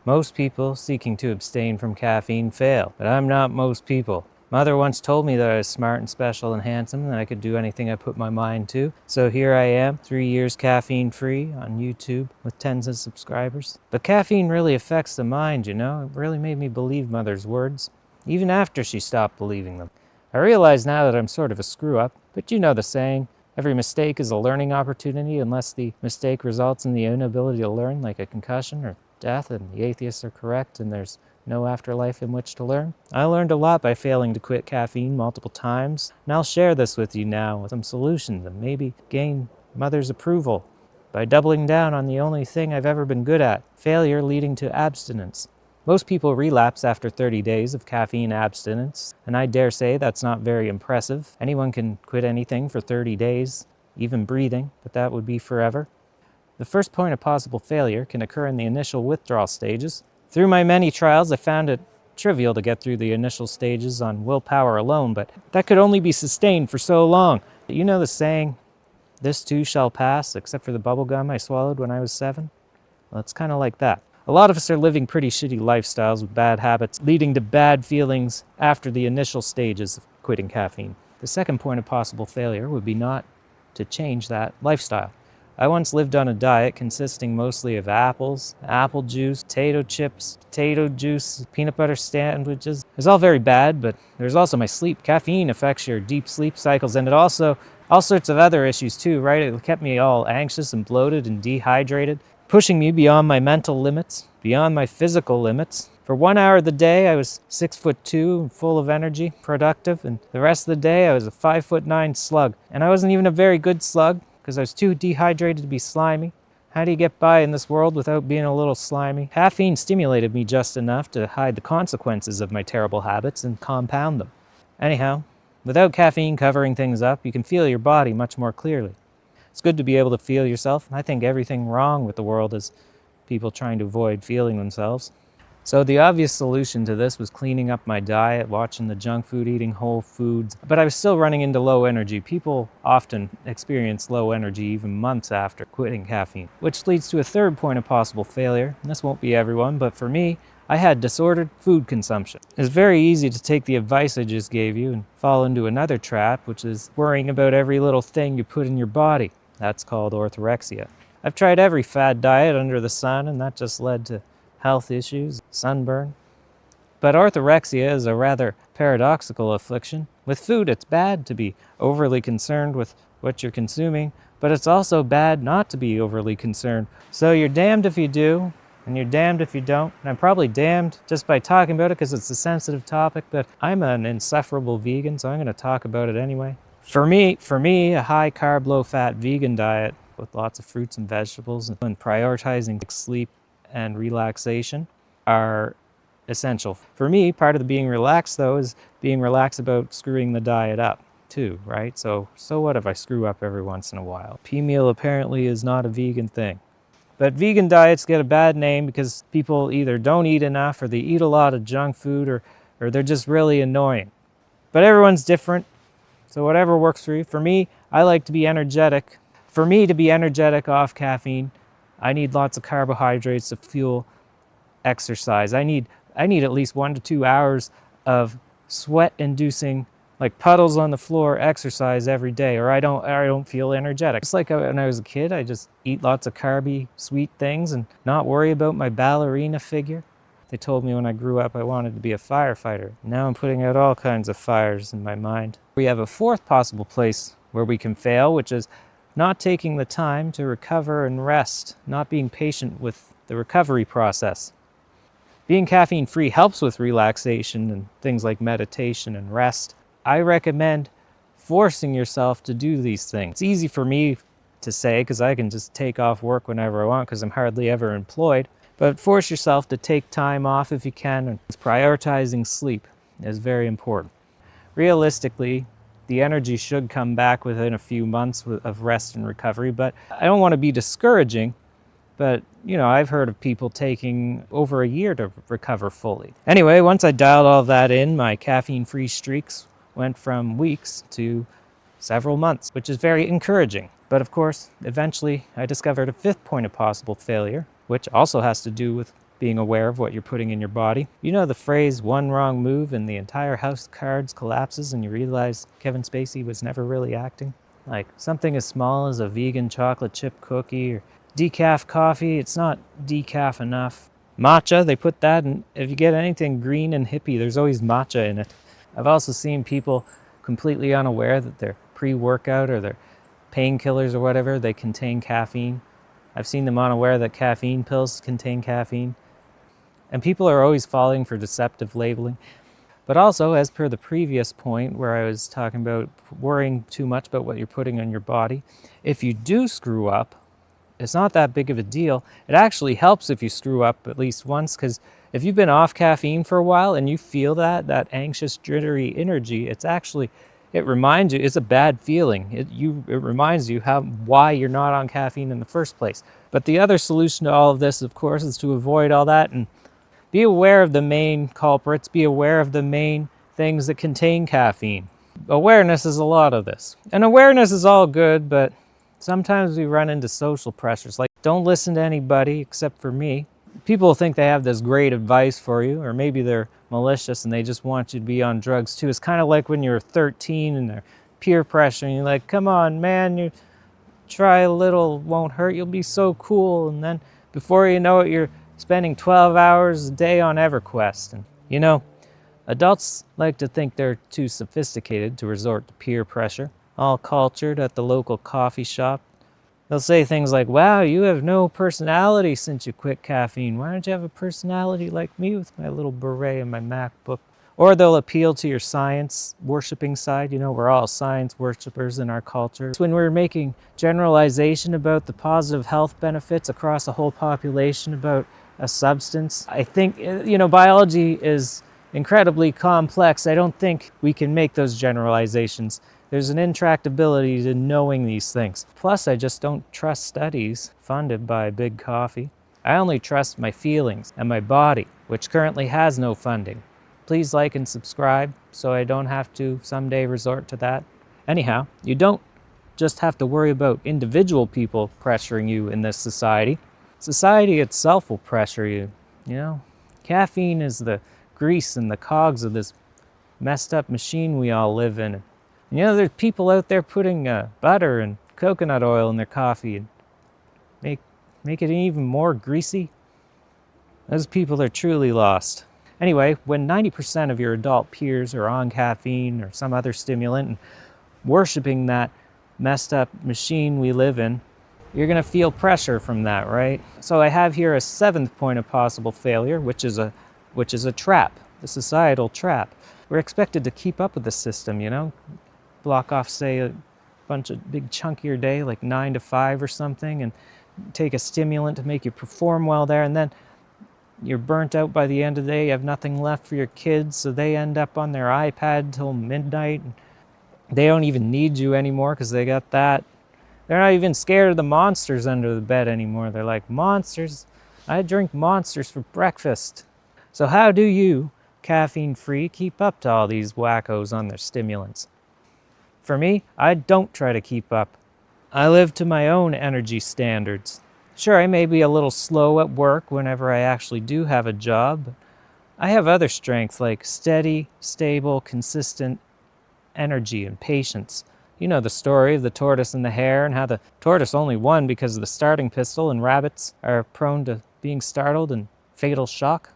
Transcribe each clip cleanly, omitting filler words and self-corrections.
Most people seeking to abstain from caffeine fail, but I'm not most people. Mother once told me that I was smart and special and handsome and that I could do anything I put my mind to. So here I am, 3 years caffeine-free on YouTube with tens of subscribers. But caffeine really affects the mind, you know? It really made me believe Mother's words, even after she stopped believing them. I realize now that I'm sort of a screw-up, but you know the saying, every mistake is a learning opportunity unless the mistake results in the inability to learn, like a concussion or death, and the atheists are correct and there's no afterlife in which to learn. I learned a lot by failing to quit caffeine multiple times, and I'll share this with you now with some solutions and maybe gain Mother's approval by doubling down on the only thing I've ever been good at, failure leading to abstinence. Most people relapse after 30 days of caffeine abstinence, and I dare say that's not very impressive. Anyone can quit anything for 30 days, even breathing, but that would be forever. The first point of possible failure can occur in the initial withdrawal stages. Through my many trials, I found it trivial to get through the initial stages on willpower alone, but that could only be sustained for so long. You know the saying, this too shall pass, except for the bubble gum I swallowed when I was 7? Well, it's kind of like that. A lot of us are living pretty shitty lifestyles with bad habits, leading to bad feelings after the initial stages of quitting caffeine. The second point of possible failure would be not to change that lifestyle. I once lived on a diet consisting mostly of apples, apple juice, potato chips, potato juice, peanut butter sandwiches. It was all very bad, but there's also my sleep. Caffeine affects your deep sleep cycles, and it also all sorts of other issues too, right? It kept me all anxious and bloated and dehydrated, pushing me beyond my mental limits, beyond my physical limits. For 1 hour of the day, I was 6'2" and full of energy, productive, and the rest of the day I was a 5'9" slug. And I wasn't even a very good slug, because I was too dehydrated to be slimy. How do you get by in this world without being a little slimy? Caffeine stimulated me just enough to hide the consequences of my terrible habits and compound them. Anyhow, without caffeine covering things up, you can feel your body much more clearly. It's good to be able to feel yourself. I think everything wrong with the world is people trying to avoid feeling themselves. So the obvious solution to this was cleaning up my diet, watching the junk food, eating whole foods. But I was still running into low energy. People often experience low energy even months after quitting caffeine, which leads to a third point of possible failure. And this won't be everyone, but for me, I had disordered food consumption. It's very easy to take the advice I just gave you and fall into another trap, which is worrying about every little thing you put in your body. That's called orthorexia. I've tried every fad diet under the sun, and that just led to health issues, sunburn. But orthorexia is a rather paradoxical affliction. With food, it's bad to be overly concerned with what you're consuming, but it's also bad not to be overly concerned. So you're damned if you do, and you're damned if you don't. And I'm probably damned just by talking about it because it's a sensitive topic, but I'm an insufferable vegan, so I'm going to talk about it anyway. For me, a high-carb, low-fat vegan diet with lots of fruits and vegetables and prioritizing sleep and relaxation are essential. For me, part of the being relaxed, though, is being relaxed about screwing the diet up, too, right? So what if I screw up every once in a while? P-meal apparently is not a vegan thing. But vegan diets get a bad name because people either don't eat enough or they eat a lot of junk food or they're just really annoying. But everyone's different, so whatever works for you. For me, I like to be energetic. For me to be energetic off caffeine, I need lots of carbohydrates to fuel exercise. I need at least 1 to 2 hours of sweat-inducing, like puddles on the floor exercise every day, or I don't feel energetic. It's like when I was a kid, I just eat lots of carby, sweet things and not worry about my ballerina figure. They told me when I grew up I wanted to be a firefighter. Now I'm putting out all kinds of fires in my mind. We have a fourth possible place where we can fail, which is not taking the time to recover and rest, not being patient with the recovery process. Being caffeine-free helps with relaxation and things like meditation and rest. I recommend forcing yourself to do these things. It's easy for me to say because I can just take off work whenever I want because I'm hardly ever employed. But force yourself to take time off if you can, and prioritizing sleep is very important. Realistically, the energy should come back within a few months of rest and recovery, but I don't want to be discouraging, but I've heard of people taking over a year to recover fully. Anyway, once I dialed all that in, my caffeine-free streaks went from weeks to several months, which is very encouraging. But of course, eventually I discovered a fifth point of possible failure, which also has to do with being aware of what you're putting in your body. You know the phrase, one wrong move and the entire house of cards collapses and you realize Kevin Spacey was never really acting? Like something as small as a vegan chocolate chip cookie or decaf coffee, it's not decaf enough. Matcha, they put that in. If you get anything green and hippie, there's always matcha in it. I've also seen people completely unaware that their pre-workout or their painkillers or whatever, they contain caffeine. I've seen them unaware that caffeine pills contain caffeine. And people are always falling for deceptive labeling. But also, as per the previous point where I was talking about worrying too much about what you're putting on your body, if you do screw up, it's not that big of a deal. It actually helps if you screw up at least once, because if you've been off caffeine for a while and you feel that anxious, jittery energy, it reminds you, it's a bad feeling. It reminds you why you're not on caffeine in the first place. But the other solution to all of this, of course, is to avoid all that and be aware of the main culprits, be aware of the main things that contain caffeine. Awareness is a lot of this. And awareness is all good, but sometimes we run into social pressures. Like, don't listen to anybody except for me. People think they have this great advice for you, or maybe they're malicious and they just want you to be on drugs too. It's kind of like when you're 13 and they're peer pressure and you're like, come on, man, you try a little, won't hurt, you'll be so cool. And then before you know it, you're spending 12 hours a day on EverQuest. And adults like to think they're too sophisticated to resort to peer pressure. All cultured at the local coffee shop. They'll say things like, wow, you have no personality since you quit caffeine. Why don't you have a personality like me with my little beret and my MacBook? Or they'll appeal to your science worshipping side. We're all science worshipers in our culture. When we're making generalization about the positive health benefits across a whole population about a substance, I think, biology is incredibly complex. I don't think we can make those generalizations. There's an intractability to knowing these things. Plus, I just don't trust studies funded by Big Coffee. I only trust my feelings and my body, which currently has no funding. Please like and subscribe so I don't have to someday resort to that. Anyhow, you don't just have to worry about individual people pressuring you in this society. Society itself will pressure you. Caffeine is the grease and the cogs of this messed up machine we all live in. There's people out there putting butter and coconut oil in their coffee and make it even more greasy. Those people are truly lost. Anyway, when 90% of your adult peers are on caffeine or some other stimulant and worshiping that messed up machine we live in, you're going to feel pressure from that, right? So I have here a 7th point of possible failure, which is a trap, the societal trap. We're expected to keep up with the system, block off, say, a bunch of big chunk of your day, like 9 to 5 or something, and take a stimulant to make you perform well there, and then you're burnt out by the end of the day, you have nothing left for your kids, so they end up on their iPad till midnight, and they don't even need you anymore because they got that. They're not even scared of the monsters under the bed anymore. They're like, monsters? I drink monsters for breakfast. So how do you, caffeine-free, keep up to all these wackos on their stimulants? For me, I don't try to keep up. I live to my own energy standards. Sure, I may be a little slow at work whenever I actually do have a job, but I have other strengths like steady, stable, consistent energy and patience. You know the story of the tortoise and the hare and how the tortoise only won because of the starting pistol, and rabbits are prone to being startled and fatal shock.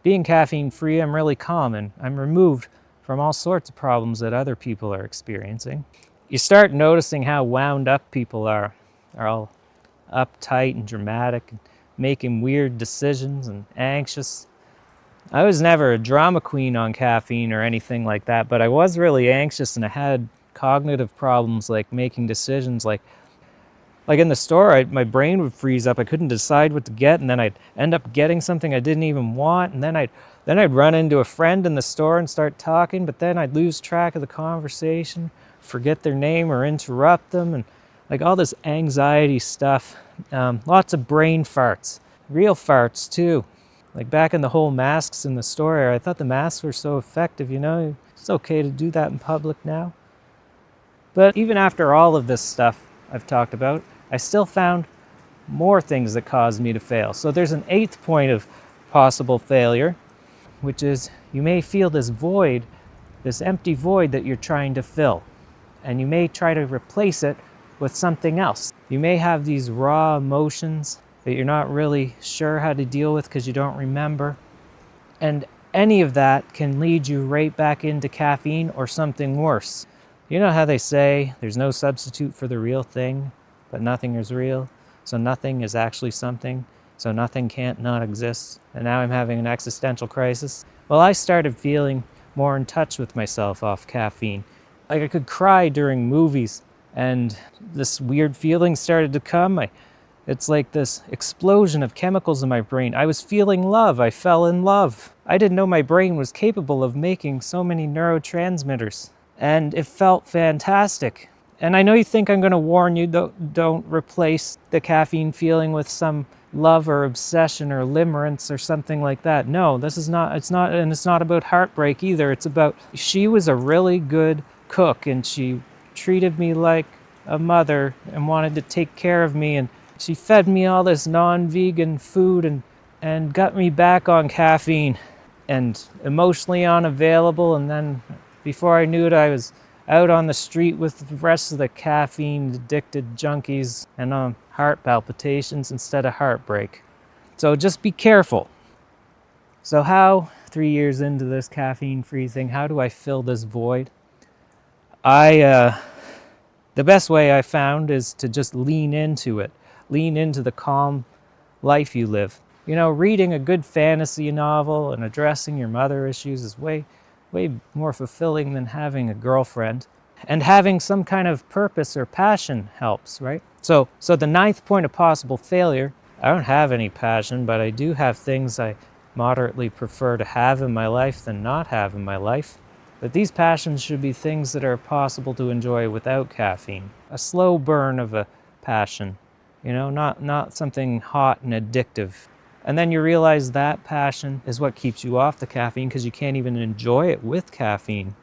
Being caffeine-free, I'm really calm and I'm removed from all sorts of problems that other people are experiencing. You start noticing how wound up people are all uptight and dramatic and making weird decisions and anxious. I was never a drama queen on caffeine or anything like that, but I was really anxious and I had cognitive problems like making decisions like in the store, my brain would freeze up. I couldn't decide what to get, and then I'd end up getting something I didn't even want, and then I'd run into a friend in the store and start talking, but then I'd lose track of the conversation, forget their name or interrupt them, and like all this anxiety stuff. Lots of brain farts, real farts too. Like back in the whole masks in the store era, I thought the masks were so effective, It's okay to do that in public now. But even after all of this stuff I've talked about, I still found more things that cause me to fail. So there's an eighth point of possible failure, which is you may feel this void, this empty void that you're trying to fill. And you may try to replace it with something else. You may have these raw emotions that you're not really sure how to deal with because you don't remember. And any of that can lead you right back into caffeine or something worse. You know how they say there's no substitute for the real thing, but nothing is real, so nothing is actually something, so nothing can't not exist, and now I'm having an existential crisis? Well, I started feeling more in touch with myself off caffeine. Like I could cry during movies, and this weird feeling started to come. It's like this explosion of chemicals in my brain. I was feeling love. I fell in love. I didn't know my brain was capable of making so many neurotransmitters. And it felt fantastic. And I know you think I'm going to warn you, don't replace the caffeine feeling with some love or obsession or limerence or something like that. No, it's not about heartbreak either. It's about, she was a really good cook and she treated me like a mother and wanted to take care of me, and she fed me all this non-vegan food and got me back on caffeine and emotionally unavailable, and then before I knew it, I was out on the street with the rest of the caffeine-addicted junkies and heart palpitations instead of heartbreak. So just be careful. So how, 3 years into this caffeine-free thing, how do I fill this void? The best way I found is to just lean into it. Lean into the calm life you live. You know, reading a good fantasy novel and addressing your mother issues is way more fulfilling than having a girlfriend. And having some kind of purpose or passion helps, right? So the ninth point of possible failure, I don't have any passion, but I do have things I moderately prefer to have in my life than not have in my life. But these passions should be things that are possible to enjoy without caffeine. A slow burn of a passion, you know, not something hot and addictive. And then you realize that passion is what keeps you off the caffeine because you can't even enjoy it with caffeine.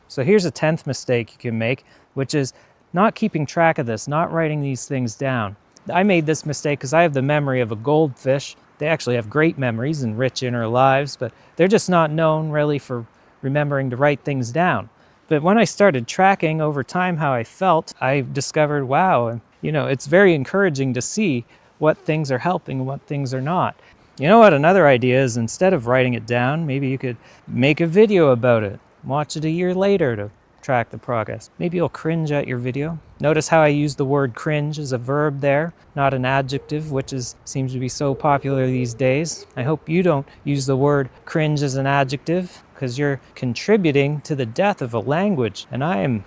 So here's a 10th mistake you can make, which is not keeping track of this, not writing these things down. I made this mistake because I have the memory of a goldfish. They actually have great memories and rich inner lives, but they're just not known really for remembering to write things down. But when I started tracking over time how I felt, I discovered, wow, you know, it's very encouraging to see what things are helping and what things are not. You know what another idea is? Instead of writing it down, maybe you could make a video about it. Watch it a year later to track the progress. Maybe you'll cringe at your video. Notice how I use the word cringe as a verb there, not an adjective, which seems to be so popular these days. I hope you don't use the word cringe as an adjective, because you're contributing to the death of a language, and I'm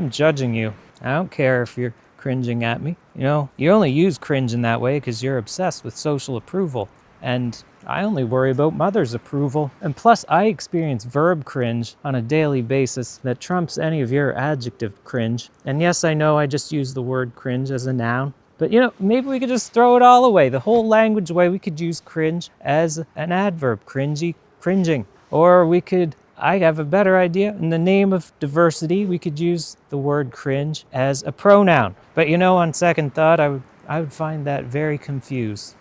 judging you. I don't care if you're cringing at me. You know, you only use cringe in that way because you're obsessed with social approval. And I only worry about mother's approval. And plus, I experience verb cringe on a daily basis that trumps any of your adjective cringe. And yes, I know I just used the word cringe as a noun. But you know, maybe we could just throw it all away. The whole language way, we could use cringe as an adverb. Cringy, cringing. Or I have a better idea. In the name of diversity, we could use the word cringe as a pronoun. But you know, on second thought, I would find that very confused.